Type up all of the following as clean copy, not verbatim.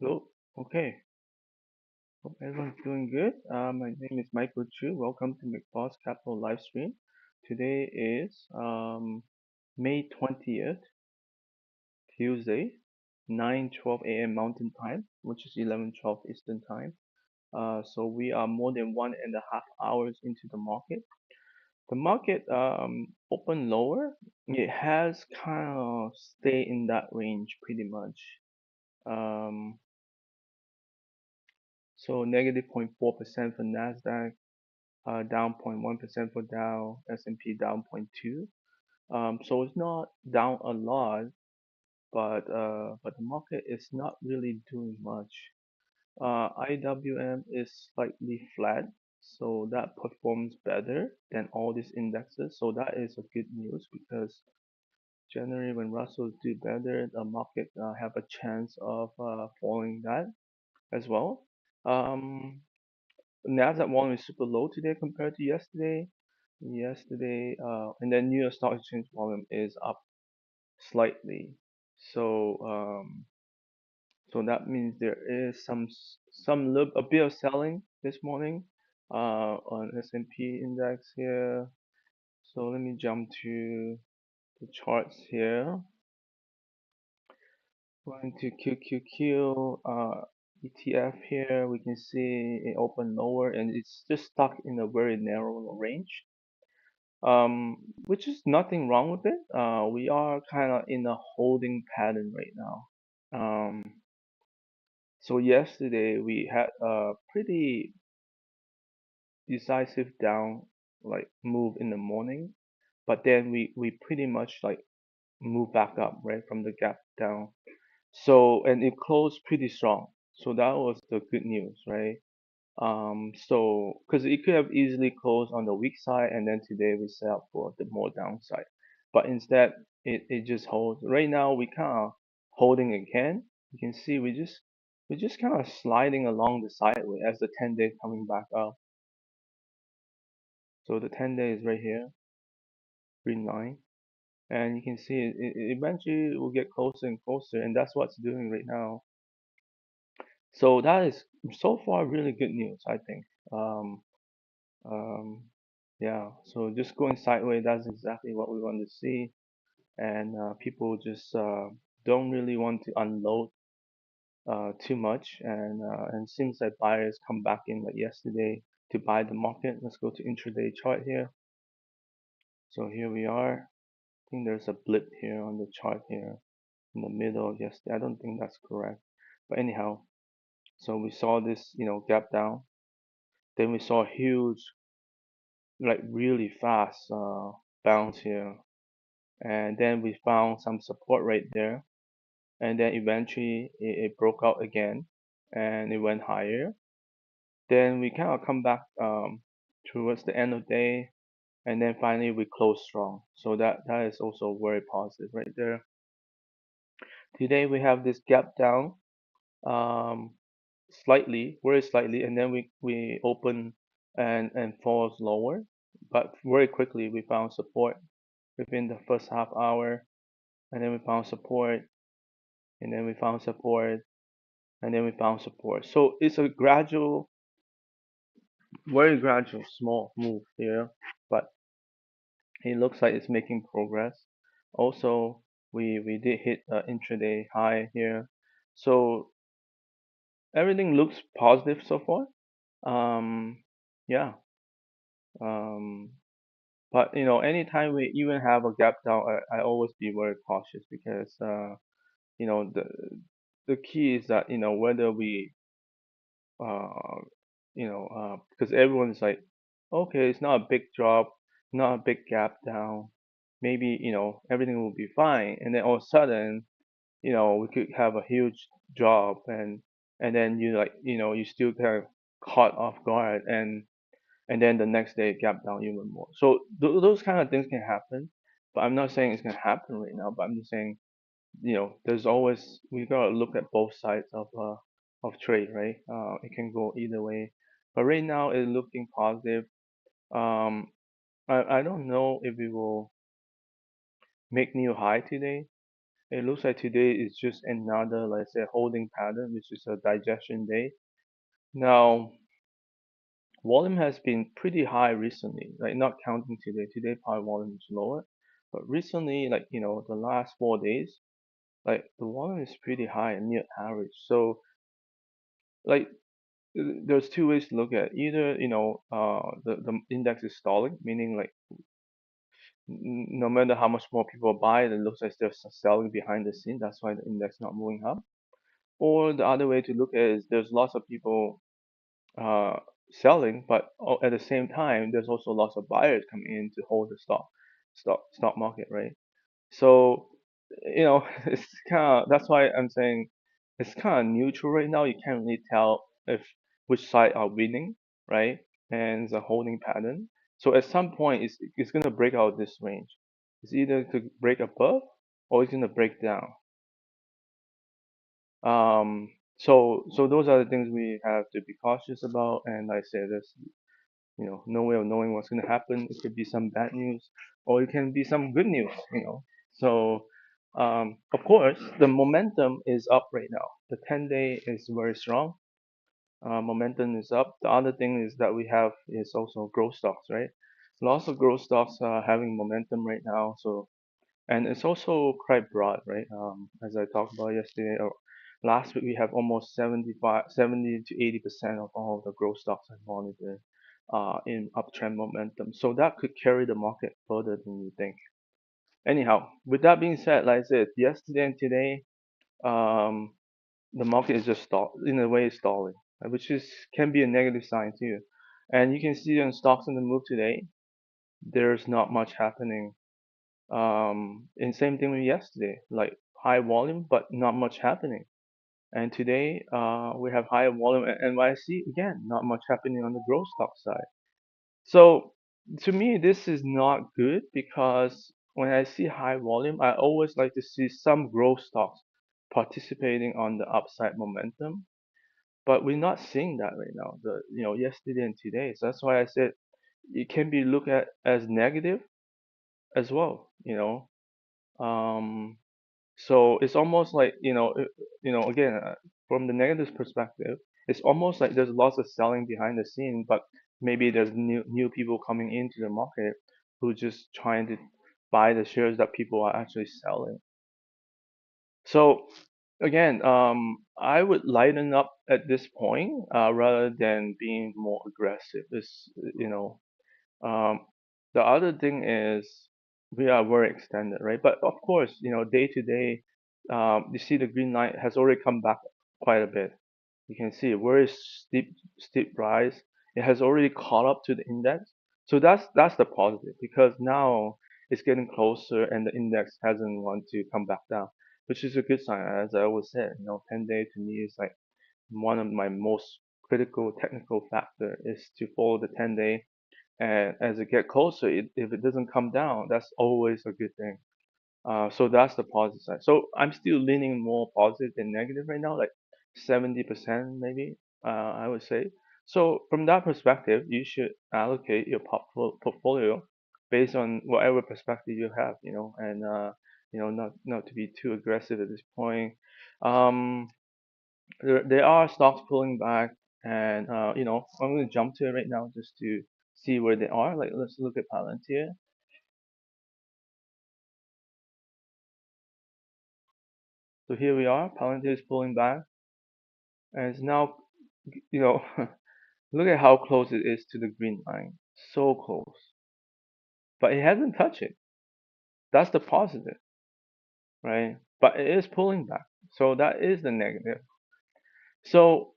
Hello. Okay. Hope everyone's doing good. My name is Michael Chu. Welcome to McBoss Capital live stream. Today is May 20th, Tuesday, 9:12 a.m. Mountain Time, which is 11:12 Eastern Time. So we are more than 1.5 hours into the market. The market opened lower. It has kind of stayed in that range pretty much. Um, so negative 0.4% for Nasdaq, down 0.1% for Dow, S&P down 0.2. So it's not down a lot, but the market is not really doing much. IWM is slightly flat, so that performs better than all these indexes. So that is a good news because generally when Russells do better, the market have a chance of following that as well. Um, Nasdaq volume is super low today compared to yesterday. And then New York Stock Exchange volume is up slightly. So so that means there is a bit of selling this morning on S&P index here. So let me jump to the charts here. Going to QQQ ETF here, we can see it opened lower and it's just stuck in a very narrow range. Which is nothing wrong with it. We are kind of in a holding pattern right now. Um, so yesterday we had a pretty decisive down like move in the morning, but then we pretty much like move back up right from the gap down. So and it closed pretty strong. So that was the good news, right? So because it could have easily closed on the weak side, and then today we set up for the more downside, but instead it just holds. Right now we kind of holding again. You can see we just kind of sliding along the sideway as the 10-day coming back up. So the 10-day is right here, green line, and you can see it eventually will get closer and closer, and that's what's doing right now. So that is so far really good news, I think. Um, yeah, so just going sideways, that's exactly what we want to see. And people just don't really want to unload too much. And seems like buyers come back in like yesterday to buy the market. Let's go to intraday chart here. So here we are. I think there's a blip here on the chart here in the middle of yesterday. I don't think that's correct. But anyhow, so we saw this, gap down. Then we saw a huge, like really fast bounce here, and then we found some support right there, and then eventually it broke out again and it went higher. Then we kind of come back towards the end of the day, and then finally we close strong. So that is also very positive right there. Today we have this gap down, um, slightly, very slightly, and then we open and falls lower, but very quickly we found support within the first half hour, and then we found support, and then we found support, and then we found support. So it's a gradual, very gradual, small move here, but it looks like it's making progress. Also, we did hit an intraday high here, so everything looks positive so far. Yeah. Um, but anytime we even have a gap down, I always be very cautious because you know the the key is that whether we uh, because everyone's like, okay, it's not a big drop, not a big gap down, maybe everything will be fine, and then all of a sudden, we could have a huge drop, and then you like, you still kind of caught off guard, and then the next day gap down even more. So those kind of things can happen, but I'm not saying it's gonna happen right now. But I'm just saying, there's always we gotta look at both sides of trade, right? It can go either way, but right now it's looking positive. Um, I don't know if we will make new high today. It looks like today is just another, let's say, holding pattern, which is a digestion day. Now, volume has been pretty high recently, like not counting today. Today, probably volume is lower, but recently, like the last 4 days, like the volume is pretty high and near average. So, like, there's two ways to look at it. Either the index is stalling, meaning like no matter how much more people buy, it looks like they're selling behind the scene. That's why the index not moving up. Or the other way to look at it is there's lots of people uh, selling, but at the same time, there's also lots of buyers coming in to hold the stock market, right? So, it's kind of that's why I'm saying it's kind of neutral right now. You can't really tell if which side are winning, right? And it's a holding pattern. So at some point, it's gonna break out this range. It's either to break above or it's gonna break down. So those are the things we have to be cautious about. And like I said, there's no way of knowing what's gonna happen. It could be some bad news, or it can be some good news. So of course, the momentum is up right now. The 10-day is very strong. Momentum is up. The other thing is that we have is also growth stocks, right? Lots of growth stocks are having momentum right now. So and it's also quite broad, right? As I talked about yesterday or last week, we have almost 70 to 80% of all the growth stocks I monitored in uptrend momentum. So that could carry the market further than you think. Anyhow, with that being said, like I said, yesterday and today, um, the market is just in a way stalling, which is can be a negative sign too. And you can see on stocks in the move today, there's not much happening. And same thing with yesterday, like high volume, but not much happening. And today, we have higher volume at NYC, again, not much happening on the growth stock side. So to me, this is not good because when I see high volume, I always like to see some growth stocks participating on the upside momentum. But we're not seeing that right now. Yesterday and today. So that's why I said it can be looked at as negative as well. Um, so it's almost like again, from the negative perspective, it's almost like there's lots of selling behind the scene, but maybe there's new people coming into the market who just trying to buy the shares that people are actually selling. So again, I would lighten up at this point rather than being more aggressive. It's um, the other thing is we are very extended, right? But of course, day to day, you see the green line has already come back quite a bit. You can see a very steep rise. It has already caught up to the index. So that's the positive because now it's getting closer and the index hasn't want to come back down, which is a good sign. As I always said, 10-day to me is like one of my most critical technical factor is to follow the 10-day, and as it get closer, if it doesn't come down, that's always a good thing. So that's the positive side. So I'm still leaning more positive than negative right now, like 70% maybe, I would say. So from that perspective, you should allocate your portfolio based on whatever perspective you have, and not to be too aggressive at this point. Um, there are stocks pulling back, and I'm going to jump to it right now just to see where they are. Like let's look at Palantir. So here we are. Palantir is pulling back, and it's now look at how close it is to the green line. So close, but it hasn't touched it. That's the positive, right? But it is pulling back, so that is the negative. So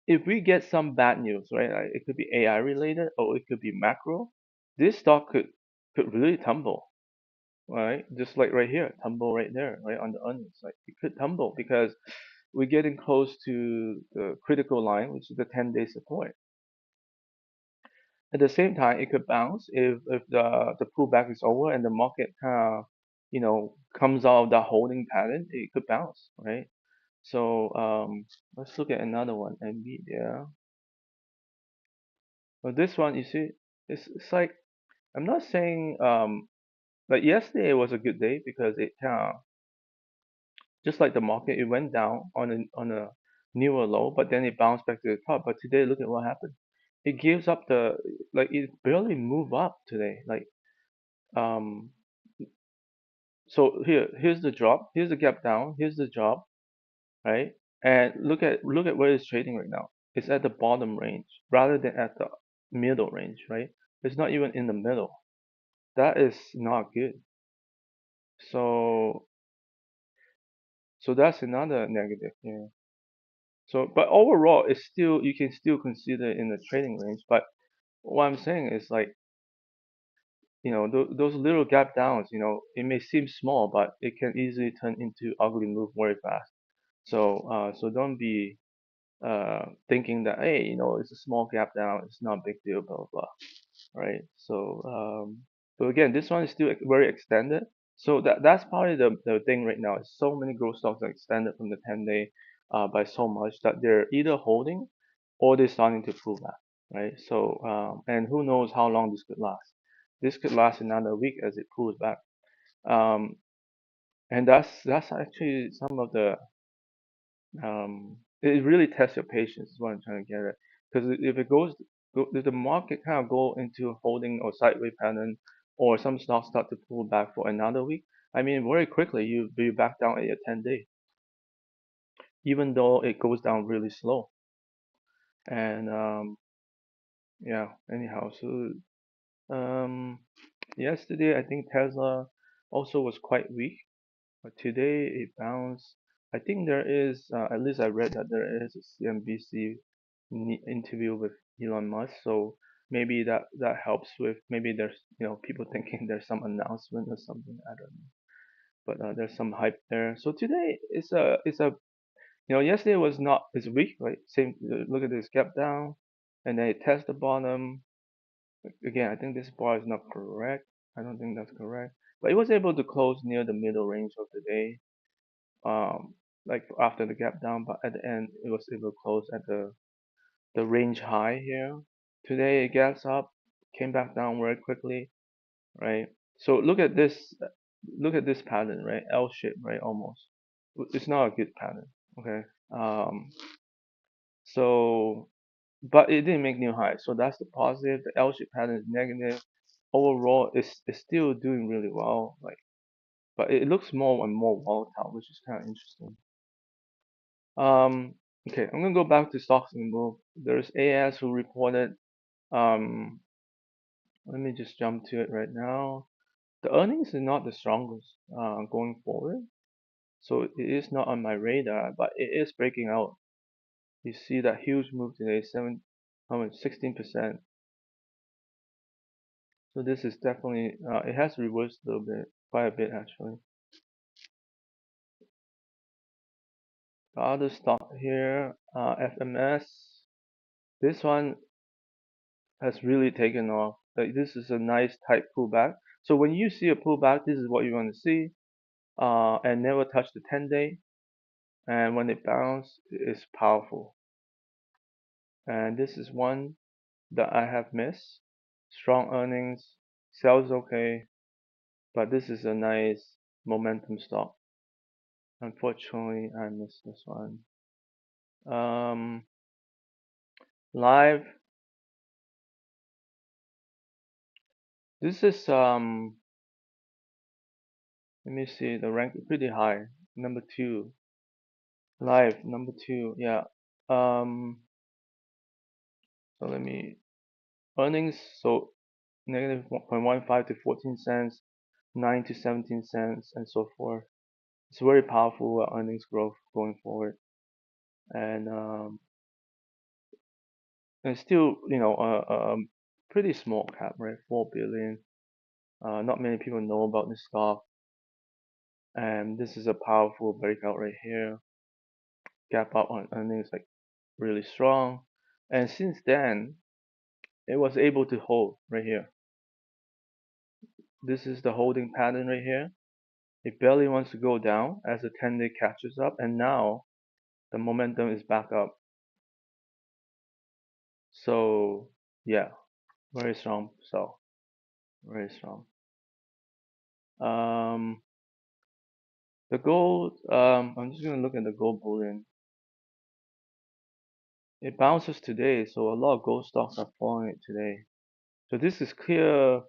if we get some bad news, right? Like it could be AI related or it could be macro. This stock could really tumble, right? Just like right here, tumble right there, right on the earnings. Like it could tumble because we're getting close to the critical line, which is the 10-day support. At the same time, it could bounce if the pullback is over and the market kind of comes out of that holding pattern. It could bounce, right? So let's look at another one, Nvidia. Well, this one you see, it's like I'm not saying like yesterday was a good day because it kind of Just like the market, it went down on a newer low, but then it bounced back to the top. But today, look at what happened. It gives up the like it barely moved up today. Like um, so here's the drop, here's the gap down, here's the drop, right? And look at where it's trading right now. It's at the bottom range rather than at the middle range, right? It's not even in the middle. That is not good. So so that's another negative here. So but overall, it's still you can still consider in the trading range. But what I'm saying is like those little gap downs, it may seem small, but it can easily turn into ugly move very fast. So don't be thinking that hey, it's a small gap down, it's not a big deal, blah blah blah, right? So again, this one is still very extended. So that's probably the thing right now. Is so many growth stocks are extended from the 10-day by so much that they're either holding or they're starting to pull back, right? So and who knows how long this could last. This could last another week as it pulls back. Um, and that's actually some of the it really tests your patience is what I'm trying to get at. Because if it if the market kind of go into holding or sideways pattern, or some stocks start to pull back for another week, I mean, very quickly you be back down at your 10-day, even though it goes down really slow. And yeah, anyhow, so um, yesterday I think Tesla also was quite weak. But today it bounced. I think there is, at least I read that there is a CNBC interview with Elon Musk. So maybe that helps with maybe there's people thinking there's some announcement or something. I don't know. But there's some hype there. So today it's a yesterday was not it's weak, right? Same. Look at this gap down, and then it tests the bottom. Again, I think this bar is not correct. I don't think that's correct. But it was able to close near the middle range of the day, um, like after the gap down, but at the end it was able to close at the range high here. Today it gets up, came back down very quickly, right? So look at this pattern, right? L shape, right? Almost. It's not a good pattern, okay? So but it didn't make new highs, so that's the positive. The L shape pattern is negative. Overall, it's still doing really well, like, but it looks more and more volatile, which is kind of interesting. Um, okay, I'm gonna go back to stocks and move. There's AS who reported. Um, Let me just jump to it right now. The earnings is not the strongest going forward, so it is not on my radar, but it is breaking out. You see that huge move today, how much? 16%. So this is definitely it has reversed a little bit, quite a bit actually. The other stock here, FMS. This one has really taken off. Like this is a nice tight pullback. So when you see a pullback, this is what you want to see. And never touch the 10-day. And when it bounce, it's powerful. And this is one that I have missed. Strong earnings, sales okay, but this is a nice momentum stock. Unfortunately, I missed this one. Um, Live. This is let me see, the rank is pretty high. Number two. Live number two, yeah. So let me earnings. So negative 1.15 to 14 cents, 9 to 17 cents, and so forth. It's very powerful earnings growth going forward, and still pretty small cap, right? 4 billion. Not many people know about this stock, and this is a powerful breakout right here. Gap up on earnings like really strong, and since then it was able to hold right here. This is the holding pattern right here. It barely wants to go down as the 10-day catches up, and now the momentum is back up. So yeah, very strong. So very strong. Um, The gold, I'm just gonna look at the gold bullion. It bounces today, so a lot of gold stocks are falling it today. So this is clear,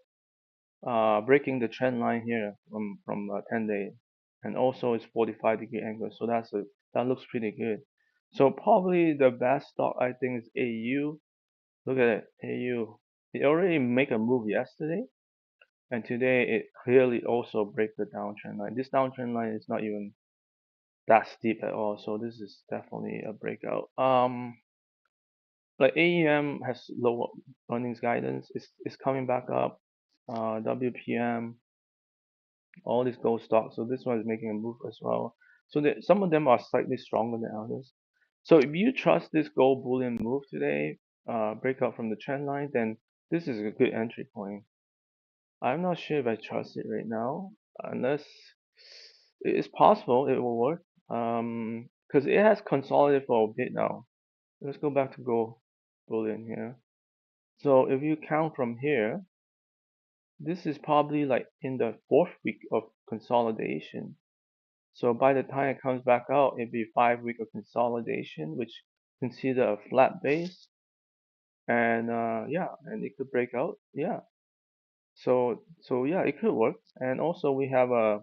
breaking the trend line here from 10 days, and also it's 45-degree angle. So that looks pretty good. So probably the best stock I think is AU. Look at it, AU. It already make a move yesterday, and today it clearly also break the downtrend line. This downtrend line is not even that steep at all, so this is definitely a breakout. Like AEM has lower earnings guidance. It's coming back up. WPM, all these gold stocks. So this one is making a move as well. So some of them are slightly stronger than others. So if you trust this gold bullion move today, breakout from the trend line, then this is a good entry point. I'm not sure if I trust it right now, unless it's possible it will work. Because it has consolidated for a bit now. Let's go back to gold bullion here. So if you count from here, this is probably like in the fourth week of consolidation. So by the time it comes back out, it'd be 5 week of consolidation, which consider a flat base, and yeah, and it could break out. Yeah. So yeah, it could work. And also we have a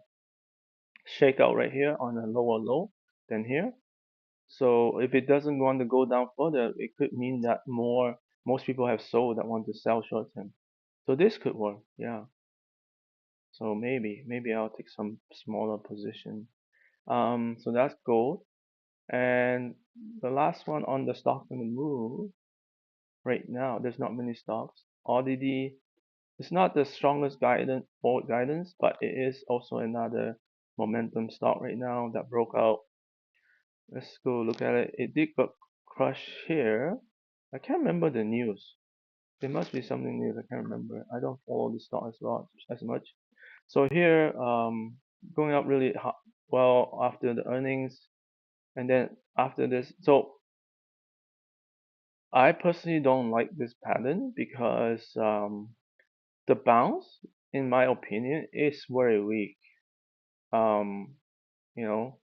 shakeout right here on a lower low than here. So if it doesn't want to go down further, it could mean that most people have sold that want to sell short term. So this could work. Yeah. So maybe I'll take some smaller position. So that's gold. And the last one on the stock on the move right now, there's not many stocks. RDD, it's not the strongest guidance forward guidance, but it is also another momentum stock right now that broke out. Let's go look at it. It did got crushed here. I can't remember the news. There must be something new. I can't remember. I don't follow the stock as much. So here, going up really well after the earnings, and then after this. So I personally don't like this pattern because the bounce, in my opinion, is very weak. Um, you know,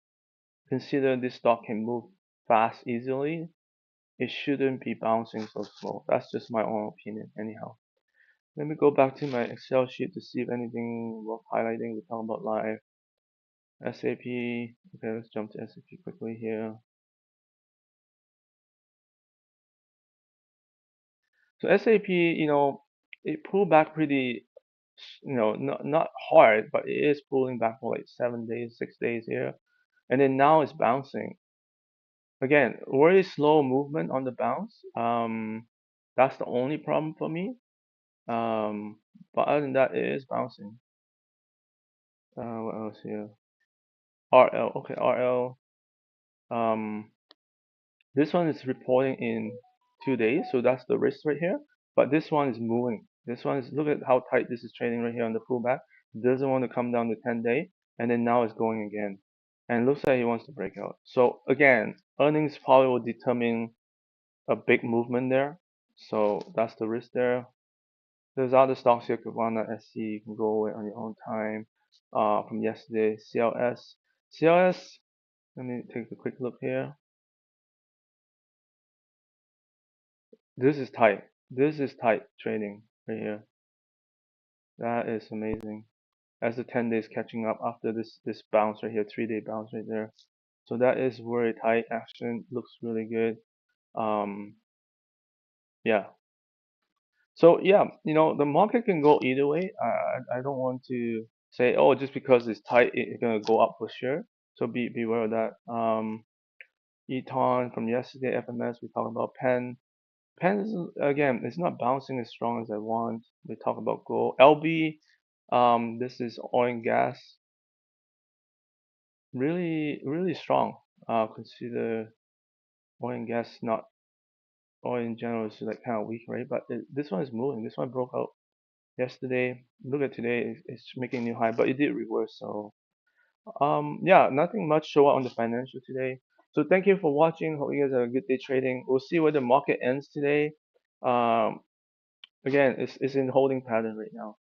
consider this stock can move fast easily. It shouldn't be bouncing so slow. That's just my own opinion, anyhow. Let me go back to my Excel sheet to see if anything worth highlighting. We talk about live SAP. Okay, let's jump to SAP quickly here. So SAP, it pulled back pretty, not hard, but it is pulling back for like 7 days, 6 days here, and then now it's bouncing again. Very slow movement on the bounce. That's the only problem for me. But other than that, it is bouncing. What else here? RL, okay, RL. Um, This one is reporting in 2 days, so that's the risk right here. But this one is moving. This one is, look at how tight this is trading right here on the pullback. It doesn't want to come down to 10-day, and then now it's going again. And it looks like it wants to break out. So again, earnings probably will determine a big movement there. So that's the risk there. There's other stocks here, Kavana, SC, you can go away on your own time. From yesterday, CLS. CLS, let me take a quick look here. This is tight. This is tight trading right here. That is amazing. As the 10 days catching up after this bounce right here, 3-day bounce right there. So that is very tight action. Looks really good. Um, yeah. So yeah, the market can go either way. I don't want to say, oh, just because it's tight, it's gonna go up for sure. So be aware of that. Eton from yesterday, FMS, we talked about Penn. Depends again, it's not bouncing as strong as I want. We talk about gold. LB, this is oil and gas. Really, really strong. Consider oil and gas, not oil in general is like kind of weak, right? But this one is moving. This one broke out yesterday. Look at today, it's making a new high, but it did reverse. So yeah, nothing much show up on the financial today. So thank you for watching. Hope you guys have a good day trading. We'll see where the market ends today. Um, Again, it's in holding pattern right now.